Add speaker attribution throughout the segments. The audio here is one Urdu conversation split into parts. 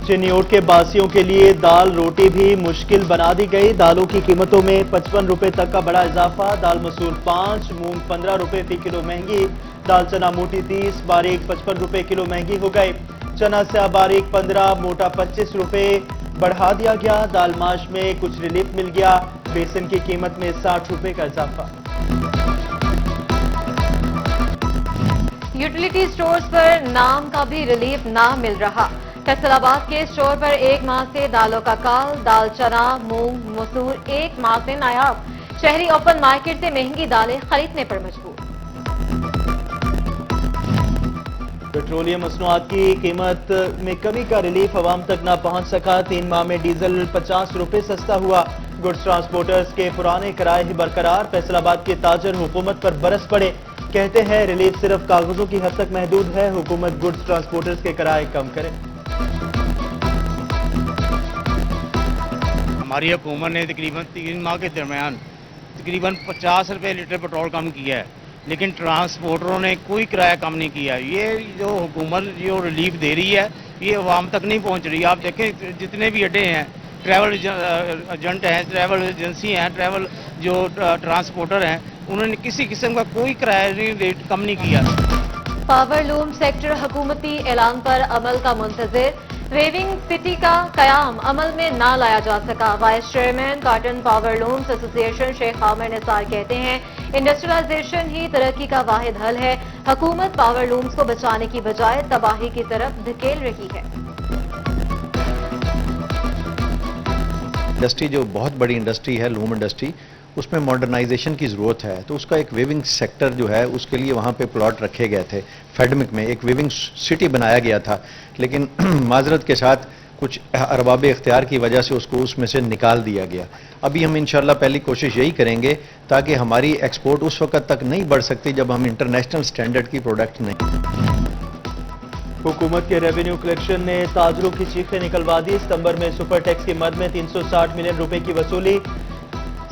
Speaker 1: چنیوٹ کے باسیوں کے لیے دال روٹی بھی مشکل بنا دی گئی. دالوں کی قیمتوں میں 55 روپے تک کا بڑا اضافہ. دال مسور 5, مونگ 15 روپے فی کلو مہنگی. دال چنا موٹی 30, باریک 55 روپے کلو مہنگی ہو گئے. چنا سیاہ باریک 15, موٹا 25 روپے بڑھا دیا گیا. دال ماش میں کچھ ریلیف مل گیا. بیسن کی قیمت میں 60 روپے کا اضافہ.
Speaker 2: یوٹیلیٹی سٹورز پر نام کا بھی ریلیف نہ مل رہا. فیصل آباد کے اسٹور پر ایک ماہ سے دالوں کا کال. دال چنا مونگ مسور ایک ماہ سے نایاب. شہری اوپن مارکیٹ سے مہنگی دالیں خریدنے پر مجبور.
Speaker 1: پیٹرولیم مصنوعات کی قیمت میں کمی کا ریلیف عوام تک نہ پہنچ سکا. 3 ماہ میں ڈیزل 50 روپے سستا ہوا. گڈز ٹرانسپورٹرز کے پرانے کرائے ہی برقرار. فیصل آباد کے تاجر حکومت پر برس پڑے. کہتے ہیں ریلیف صرف کاغذوں کی حد تک محدود ہے. حکومت گڈز ٹرانسپورٹرز کے کرائے کم کرے.
Speaker 3: ہماری حکومت نے تقریباً 3 ماہ کے درمیان تقریباً 50 روپے لیٹر پیٹرول کم کیا ہے، لیکن ٹرانسپورٹروں نے کوئی کرایہ کم نہیں کیا. یہ جو حکومت جو ریلیف دے رہی ہے یہ عوام تک نہیں پہنچ رہی. آپ دیکھیں جتنے بھی اڈے ہیں، ٹریول ایجنٹ ہیں، ٹریول ایجنسی ہیں، ٹریول جو ٹرانسپورٹر ہیں، انہوں نے کسی قسم کا کوئی کرایہ ریٹ کم نہیں کیا.
Speaker 2: پاور لوم سیکٹر حکومتی اعلان پر عمل کا منتظر. ویونگ سٹی کا قیام عمل میں نہ لایا جا سکا. Vice chairman cotton power looms ایسوسی ایشن شیخ عامر نثار کہتے ہیں انڈسٹریلائزیشن ہی ترقی کا واحد حل ہے. حکومت پاور لومز کو بچانے کی بجائے تباہی کی طرف دھکیل رہی ہے.
Speaker 4: انڈسٹری جو بہت بڑی انڈسٹری ہے لوم انڈسٹری، اس میں ماڈرنائزیشن کی ضرورت ہے. تو اس کا ایک ویونگ سیکٹر جو ہے اس کے لیے وہاں پہ پلاٹ رکھے گئے تھے. فیڈمک میں ایک ویونگ سٹی بنایا گیا تھا، لیکن معذرت کے ساتھ کچھ ارباب اختیار کی وجہ سے اس کو اس میں سے نکال دیا گیا. ابھی ہم انشاءاللہ پہلی کوشش یہی کریں گے تاکہ ہماری ایکسپورٹ اس وقت تک نہیں بڑھ سکتی جب ہم انٹرنیشنل سٹینڈرڈ کی پروڈکٹ نہیں.
Speaker 1: حکومت کے ریونیو کلیکشن نے تاجروں کی چیخیں نکلوا دی. ستمبر میں سپر ٹیکس کی مد میں 360 ملین روپے کی وصولی.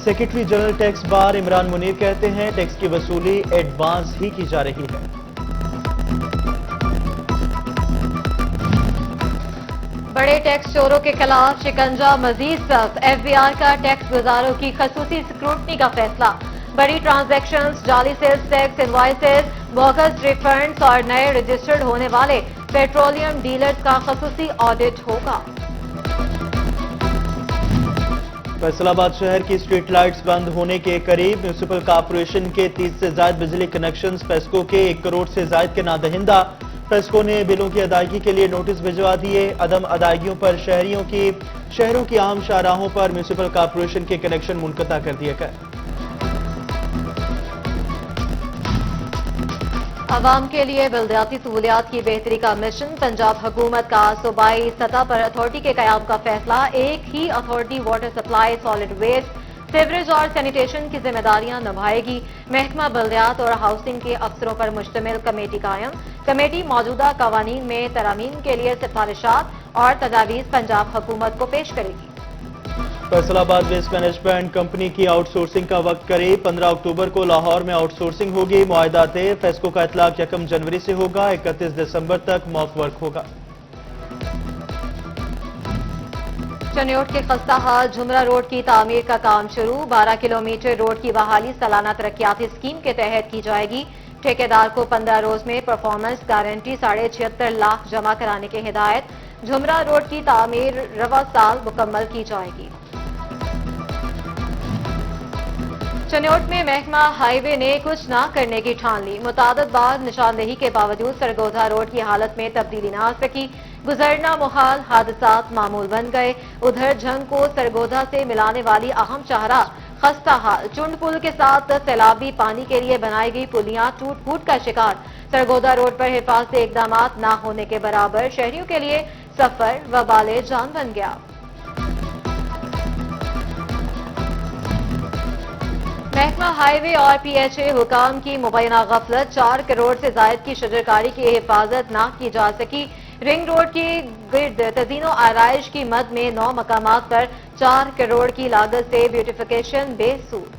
Speaker 1: سیکرٹری جنرل ٹیکس بار عمران منیر کہتے ہیں ٹیکس کی وصولی ایڈوانس ہی کی جا رہی ہے.
Speaker 2: بڑے ٹیکس چوروں کے خلاف شکنجہ مزید سخت. ایف بی آر کا ٹیکس گزاروں کی خصوصی سکروٹنی کا فیصلہ. بڑی ٹرانزیکشنز، جعلی sales tax invoices, bogus refunds اور نئے رجسٹرڈ ہونے والے پیٹرولیم ڈیلرز کا خصوصی آڈٹ ہوگا.
Speaker 1: فیصل آباد شہر کی اسٹریٹ لائٹس بند ہونے کے قریب. میونسپل کارپوریشن کے 30 سے زائد بجلی کنیکشنز پیسکو کے 1 کروڑ سے زائد کے نادہندہ. پیسکو نے بلوں کی ادائیگی کے لیے نوٹس بھجوا دیے. عدم ادائیگیوں پر شہروں کی عام شاہراہوں پر میونسپل کارپوریشن کے کنیکشن منقطع کر دیے گئے.
Speaker 2: عوام کے لیے بلدیاتی سہولیات کی بہتری کا مشن. پنجاب حکومت کا صوبائی سطح پر اتھارٹی کے قیام کا فیصلہ. ایک ہی authority water supply, solid waste, sewerage اور سینیٹیشن کی ذمہ داریاں نبھائے گی. محکمہ بلدیات اور ہاؤسنگ کے افسروں پر مشتمل کمیٹی قائم. کمیٹی موجودہ قوانین میں ترامیم کے لیے سفارشات اور تجاویز پنجاب حکومت کو پیش کرے گی.
Speaker 1: فیصل آباد ویسٹ مینجمنٹ کمپنی کی آؤٹ سورسنگ کا وقت قریب. 15 اکتوبر کو لاہور میں آؤٹ سورسنگ ہوگی. معاہدہ طے. فیسکو کا اطلاق 1 جنوری سے ہوگا. 31 دسمبر تک موک ورک ہوگا.
Speaker 2: چنیوٹ کے خستہ حال جھمرا روڈ کی تعمیر کا کام شروع. 12 کلومیٹر روڈ کی بحالی سالانہ ترقیاتی اسکیم کے تحت کی جائے گی. ٹھیکیدار کو 15 روز میں پرفارمنس گارنٹی 76.5 لاکھ جمع کرانے کی ہدایت. جھمرا روڈ کی تعمیر رواں سال مکمل کی جائے گی. چنیوٹ میں محکمہ ہائی وے نے کچھ نہ کرنے کی ٹھان لی. متعدد بار نشاندہی کے باوجود سرگودا روڈ کی حالت میں تبدیلی نہ آ سکی. گزرنا محال، حادثات معمول بن گئے. ادھر جھنگ کو سرگودا سے ملانے والی اہم شاہراہ خستہ حال. چنڈ پل کے ساتھ سیلابی پانی کے لیے بنائی گئی پلیاں ٹوٹ پھوٹ کا شکار. سرگودا روڈ پر حفاظتی اقدامات نہ ہونے کے برابر. شہریوں کے لیے سفر وبال جان بن گیا. محکمہ ہائی وے اور پی ایچ اے حکام کی مبینہ غفلت. 4 کروڑ سے زائد کی شجرکاری کی حفاظت نہ کی جا سکی. رنگ روڈ کی گرد تزئین و آرائش کی مد میں 9 مقامات پر 4 کروڑ کی لاگت سے بیوٹیفیکیشن بے سود.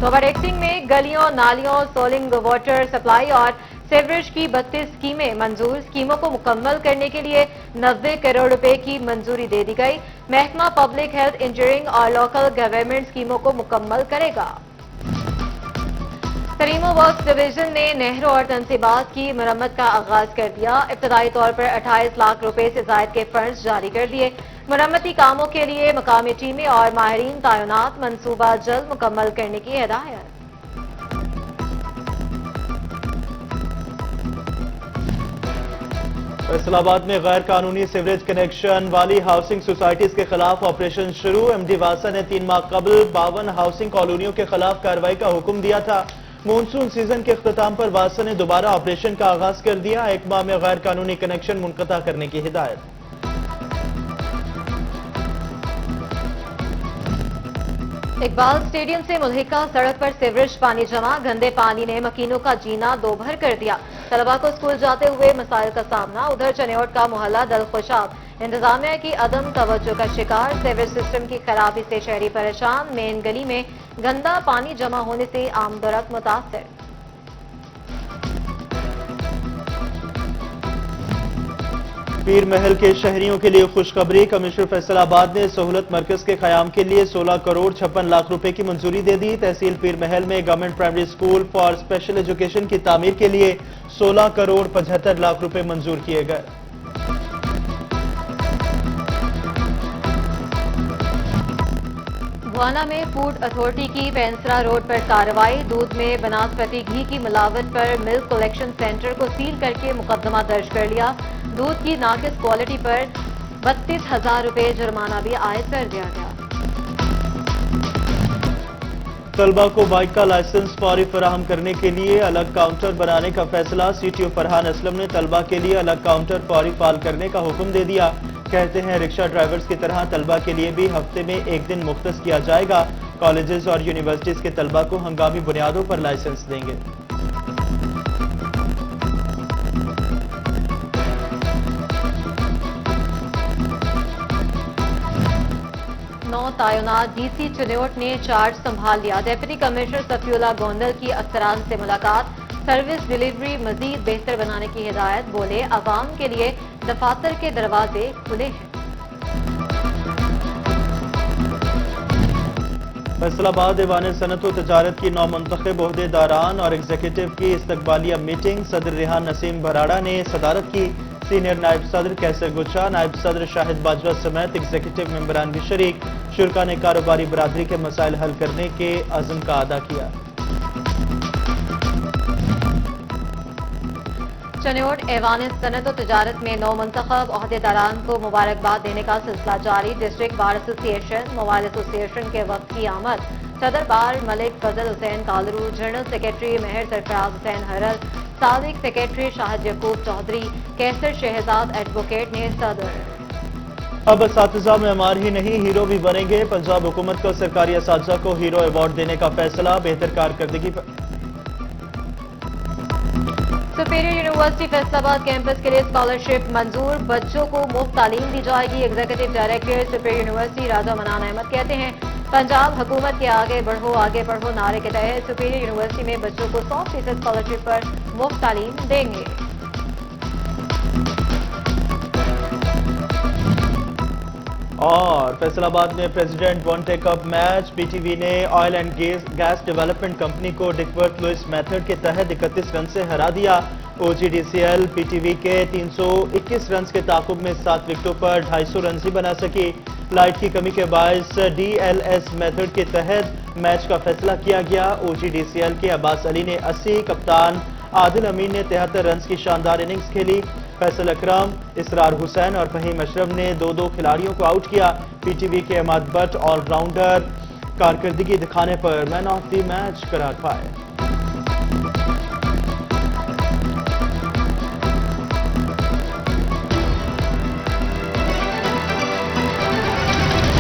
Speaker 2: اوور ٹیکسنگ میں گلیوں، نالیوں، سولنگ واٹر سپلائی اور سیوریج کی 32 اسکیمیں منظور، اسکیموں کو مکمل کرنے کے لیے 90 کروڑ روپے کی منظوری دے دی گئی۔ محکمہ پبلک ہیلتھ انجینئرنگ اور لوکل گورنمنٹ اسکیموں کو مکمل کرے گا۔ تریمو ورکس ڈویژن نے نہروں اور تنصیبات کی مرمت کا آغاز کر دیا۔ ابتدائی طور پر 28 لاکھ روپے سے زائد کے فنڈز جاری کر دیے۔ مرمتی کاموں کے لیے مقامی ٹیمیں اور ماہرین تعینات، منصوبہ جلد مکمل کرنے کی ہدایت۔
Speaker 1: فیصل آباد میں غیر قانونی سیوریج کنیکشن والی ہاؤسنگ سوسائٹیز کے خلاف آپریشن شروع۔ ایم ڈی واسا نے 3 ماہ قبل 52 ہاؤسنگ کالونیوں کے خلاف کارروائی کا حکم دیا تھا۔ مونسون سیزن کے اختتام پر واسا نے دوبارہ آپریشن کا آغاز کر دیا۔ 1 ماہ میں غیر قانونی کنیکشن منقطع کرنے کی ہدایت۔
Speaker 2: اقبال اسٹیڈیم سے ملحقہ سڑک پر سیوریج پانی جمع، گندے پانی نے مکینوں کا جینا دوبھر کر دیا۔ طلباء کو اسکول جاتے ہوئے مسائل کا سامنا۔ ادھر چنیوٹ کا محلہ دلخوشاب انتظامیہ کی عدم توجہ کا شکار، سیوریج سسٹم کی خرابی سے شہری پریشان۔ مین گلی میں گندا پانی جمع ہونے سے آمد و رفت متاثر۔
Speaker 1: پیر محل کے شہریوں کے لیے خوشخبری، کمشنر فیصل آباد نے سہولت مرکز کے قیام کے لیے 16 کروڑ 56 لاکھ روپے کی منظوری دے دی۔ تحصیل پیر محل میں government primary school for special education کی تعمیر کے لیے 16 کروڑ 75 لاکھ روپے منظور کیے گئے۔
Speaker 2: گوانا میں فوڈ اتھارٹی کی پینسرا روڈ پر کارروائی، دودھ میں بناسپتی گھی کی ملاوٹ پر ملک کلیکشن سینٹر کو سیل کر کے مقدمہ درج کر لیا۔ دودھ کی ناقص کوالٹی پر 32,000 روپے جرمانہ بھی عائد کر دیا گیا۔
Speaker 1: طلبہ کو بائیک کا لائسنس فوری فراہم کرنے کے لیے الگ کاؤنٹر بنانے کا فیصلہ، C T O Farhan Aslam نے طلبہ کے لیے الگ کاؤنٹر فوری فعال کرنے کا حکم دے دیا۔ کہتے ہیں رکشہ ڈرائیورز کی طرح طلبہ کے لیے بھی ہفتے میں 1 دن مختص کیا جائے گا۔ کالجز اور یونیورسٹیز کے طلبہ کو ہنگامی بنیادوں پر لائسنس دیں گے۔
Speaker 2: نو تعینات ڈی سی چنیوٹ نے چارج سنبھال لیا۔ ڈپٹی کمشنر صفی اللہ گوندل کی افسران سے ملاقات، سروس ڈیلیوری مزید بہتر بنانے کی ہدایت۔ بولے عوام کے لیے دفاتر کے دروازے کھلے ہیں۔
Speaker 1: فیصل آباد ایوان صنعت و تجارت کی 9 منتخب عہدیداران اور ایگزیکٹو کی استقبالیہ میٹنگ، صدر ریحان نسیم بھراڑا نے صدارت کی۔ سینئر نائب صدر کیسر گچا، نائب صدر شاہد باجوہ سمیت ایگزیکٹو ممبران بھی شریک۔ شرکا نے کاروباری برادری کے مسائل حل کرنے کے عزم کا اعادہ کیا۔
Speaker 2: چنیوٹ ایوان صنعت و تجارت میں 9 منتخب عہدیداران کو مبارکباد دینے کا سلسلہ جاری۔ ڈسٹرکٹ بار ایسوسی ایشن، موبائل ایسوسی ایشن کے وقت کی آمد، صدر بار ملک فضل حسین کالرو، جنرل سیکریٹری مہر سرفراز حسین ہرل، سابق سیکریٹری شاہد یعقوب چودھری، کیسر شہزاد ایڈوکیٹ نے صدر۔
Speaker 1: اب اساتذہ معمار ہی نہیں ہیرو بھی بنیں گے، پنجاب حکومت کا سرکاری اساتذہ کو ہیرو ایوارڈ دینے کا فیصلہ، بہتر کارکردگی پر
Speaker 2: سپیریئر یونیورسٹی فیصل آباد کیمپس کے لیے اسکالرشپ منظور، بچوں کو مفت تعلیم دی جائے گی۔ ایگزیکٹو ڈائریکٹر سپیریئر یونیورسٹی راجہ منان احمد کہتے ہیں پنجاب حکومت کے آگے بڑھو نعرے کے تحت سپیریئر یونیورسٹی میں بچوں کو 100% اسکالرشپ پر مفت تعلیم دیں گے۔
Speaker 1: اور فیصل آباد میں president one day cup match, P T V نے oil and gas development company کو ڈکورتھ لوئس میتھڈ کے تحت 31 رن سے ہرا دیا۔ O G D C L P T V کے 321 رنز کے تعاقب میں 7 وکٹوں پر 250 رنز ہی بنا سکی۔ لائٹ کی کمی کے باعث ڈی ایل ایس میتھڈ کے تحت میچ کا فیصلہ کیا گیا۔ او جی ڈی سی ایل کے عباس علی نے 80، کپتان عادل امین نے 73 رنز کی شاندار اننگز کھیلی۔ فیصل اکرم، اسرار حسین اور فہیم اشرف نے 2 کھلاڑیوں کو آؤٹ کیا۔ پی ٹی وی کے عماد بٹ آل راؤنڈر کارکردگی دکھانے پر مین آف دی میچ قرار پائے۔